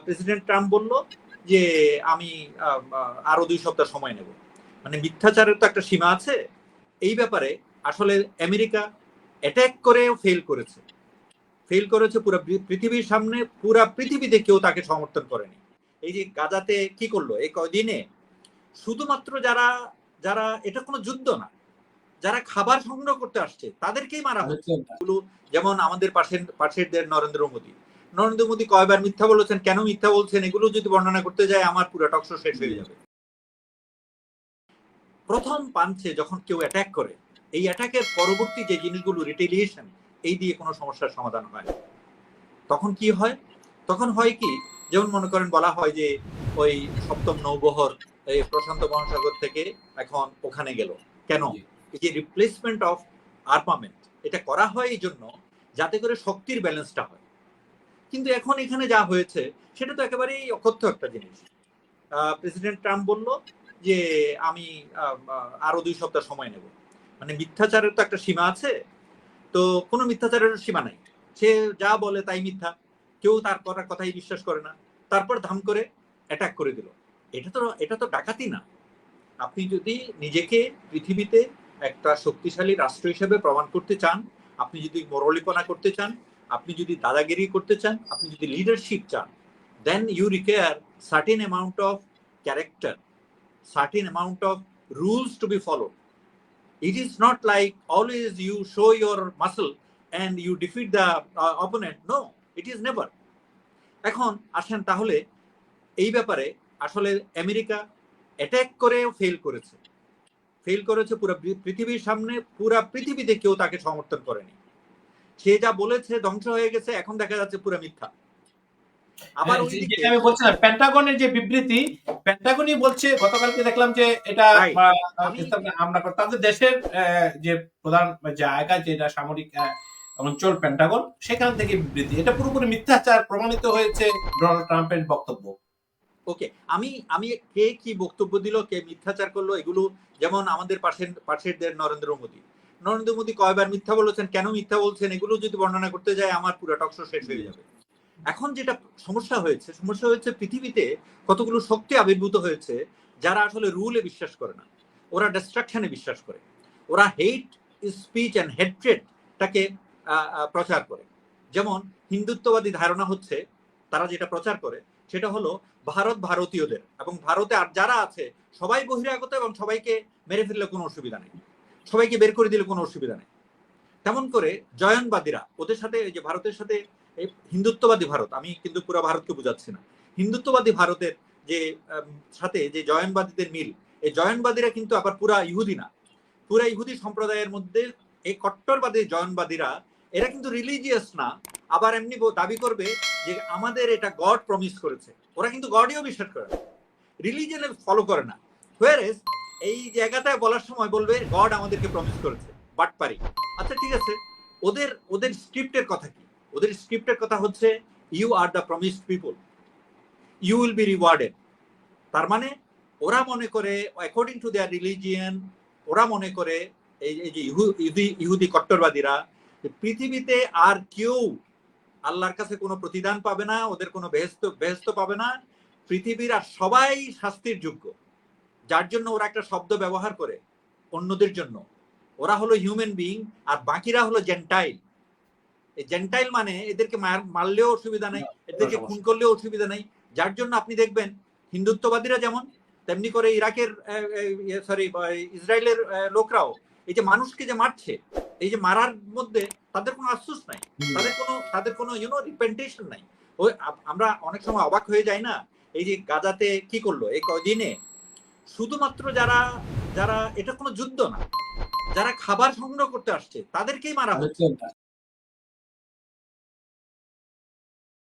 President Trump বলল যে আমি আরো 2 সপ্তাহ সময় নেব। মানে মিথ্যাচারের তো একটা সীমা আছে। এই ব্যাপারে আসলে আমেরিকা অ্যাটাক করেও ফেল করেছে। ফেল করেছে পুরো পৃথিবীর সামনে, পুরা পৃথিবীতে কেউ তাকে সমর্থন করেনি। এই যে গাজাতে কি করলো এই কদিনে, শুধুমাত্র যারা যারা এটা কোনো যুদ্ধ না, যারা খাবার সংগ্রহ করতে আসছে তাদেরকেই মারা হচ্ছে। যেমন আমাদের পাশের দেশ নরেন্দ্র মোদী কয়বার মিথ্যা বলেছেন, কেন মিথ্যা বলছেন, এগুলো যদি বর্ণনা করতে যায় আমার পুরো টকশো শেষ হয়ে যাবে। প্রথম পাঞ্চে যখন কেউ অ্যাটাক করে, এই অ্যাটাকের পরবর্তী যে জিনিসগুলো রিটেলিয়েশন, এই দিয়ে কোনো সমস্যার সমাধান হয়। তখন কি হয়? তখন হয় কি, যেমন মনে করেন বলা হয় যে ওই সপ্তম নৌবহর এই প্রশান্ত মহাসাগর থেকে এখন ওখানে গেল কেন? এই যে রিপ্লেসমেন্ট অফ আর্মামেন্ট, এটা করা হয় এই জন্য যাতে করে শক্তির ব্যালেন্সটা হয়। কিন্তু এখন এখানে যা হয়েছে সেটা তো একেবারেই অকথ্য একটা জিনিস। প্রেসিডেন্ট ট্রাম্প বলল যে আমি আরো 2 সপ্তাহ সময় নেব। মানে মিথ্যাচারের তো একটা সীমা আছে। তো কোনো মিথ্যাচারের সীমা নাই। সে যা বলে তাই মিথ্যা, কেউ তার কথাই বিশ্বাস করে না। তারপর ধাম করে অ্যাটাক করে দিল। এটা তো ডাকাতি না। আপনি যদি নিজেকে পৃথিবীতে একটা শক্তিশালী রাষ্ট্র হিসেবে প্রমাণ করতে চান, আপনি যদি মরলিপনা করতে চান, আপনি যদি দাদাগিরি করতে চান, আপনি যদি লিডারশিপ চান, then you require certain amount of character, certain amount of rules to be followed. It is not like always you show your muscle and you defeat the opponent. No, it is never. এখন আসেন তাহলে এই ব্যাপারে আসলে America attack করেও fail করেছে। Fail করেছে পুরো পৃথিবীর সামনে, পুরো পৃথিবীতে কেউ তাকে সমর্থন করেনি। সে যা বলেছে ধ্বংস হয়ে গেছে, এখন দেখা যাচ্ছে পুরো মিথ্যা। আবার ওইদিকে আমি বলছিলাম পেন্টাগনের যে বিবৃতি, পেন্টাগনই বলছে, গতকালকে দেখলাম যে এটা আমরা তাদের দেশের যে প্রধান জায়গা যেটা সামরিক অঞ্চল পেন্টাগন, সেখান থেকে বিবৃতি, এটা পুরোপুরি মিথ্যাচার প্রমাণিত হয়েছে ডোনাল্ড ট্রাম্পের বক্তব্য। ওকে, আমি কে কি বক্তব্য দিল, কে মিথ্যাচার করলো, এগুলো যেমন আমাদের পাশের দেশ নরেন্দ্র মোদী কয়বার মিথ্যা বলেছেন, কেন মিথ্যা বলছেন, এগুলো যদি বর্ণনা করতে যায় আমার পুরো টকশো শেষ হয়ে যাবে। এখন যেটা সমস্যা হয়েছে পৃথিবীতে কতগুলো শক্তি আবির্ভূত হয়েছে যারা আসলে রুলে বিশ্বাস করে না, ওরা ডিস্ট্রাকশনে বিশ্বাস করে, ওরা হেট স্পিচ অ্যান্ড হেট্রেডটাকে প্রচার করে। যেমন হিন্দুত্ববাদী ধারণা হচ্ছে, তারা যেটা প্রচার করে সেটা হলো ভারতীয়দের এবং ভারতে আর যারা আছে সবাই বহিরাগত এবং সবাইকে মেরে ফেললে কোনো অসুবিধা নেই, সবাইকে বের করে দিলে কোনো অসুবিধা নেই। তেমন করে জয়নবাদীরা ওদের সাথে, যে ভারতের সাথে হিন্দুত্ববাদী ভারত, আমি কিন্তু পুরো ভারতকে বুঝাচ্ছি না, হিন্দুত্ববাদী ভারতের যে সাথে যে জয়নবাদীদের মিল, এই জয়নবাদীরা কিন্তু আবার পুরা ইহুদি না, পুরা ইহুদি সম্প্রদায়ের মধ্যে এই কট্টরবাদী জয়নবাদীরা, এরা কিন্তু রিলিজিয়াস না, আবার এমনি দাবি করবে যে আমাদের এটা গড প্রমিস করেছে। ওরা কিন্তু গডেও বিশ্বাস করে না, রিলিজিয়নে ফলো করে না। হোয়ারেজ এই জায়গাটায় বলার সময় বলবে গড আমাদেরকে প্রমিস করেছে, বাটপারি। আচ্ছা ঠিক আছে, ওদের স্ক্রিপ্টের কথা কি? ওদের স্ক্রিপ্টের কথা হচ্ছে you are the promised people, you will be rewarded. তার মানে ওরা মনে করে অ্যাকর্ডিং টু দেয়ার রিলিজিয়ন, ওরা মনে করে এই যে ইহুদি কট্টরবাদীরা পৃথিবীতে আর কেউ আল্লাহর কাছে কোনো প্রতিদান পাবে না, ওদের কোনো বেহেস্ত পাবে না, পৃথিবীর আর সবাই শাস্তির যোগ্য। যার জন্য ওরা একটা শব্দ ব্যবহার করে অন্যদের জন্য, ওরা হলো হিউম্যান বিইং আর বাকিরা হলো জেন্টাইল। এই জেন্টাইল মানে এদেরকে মারলেও অসুবিধা নেই, এদেরকে খুন করলেও অসুবিধা নেই। যার জন্য আপনি দেখবেন হিন্দুত্ববাদীরা যেমন, তেমনি করে ইরাকের ইসরায়েলের লোকরাও এই যে মানুষকে যে মারছে, এই যে মারার মধ্যে তাদের কোনো আফসোস নাই, তাদের কোনো রিপেন্টেশন নাই। ওই আমরা অনেক সময় অবাক হয়ে যাই না, এই যে গাজাতে কি করলো এই কদিনে, শুধুমাত্র যারা এটা কোনো যুদ্ধ না, যারা খাবার সংগ্রহ করতে আসছে তাদেরকেই মারা হচ্ছে।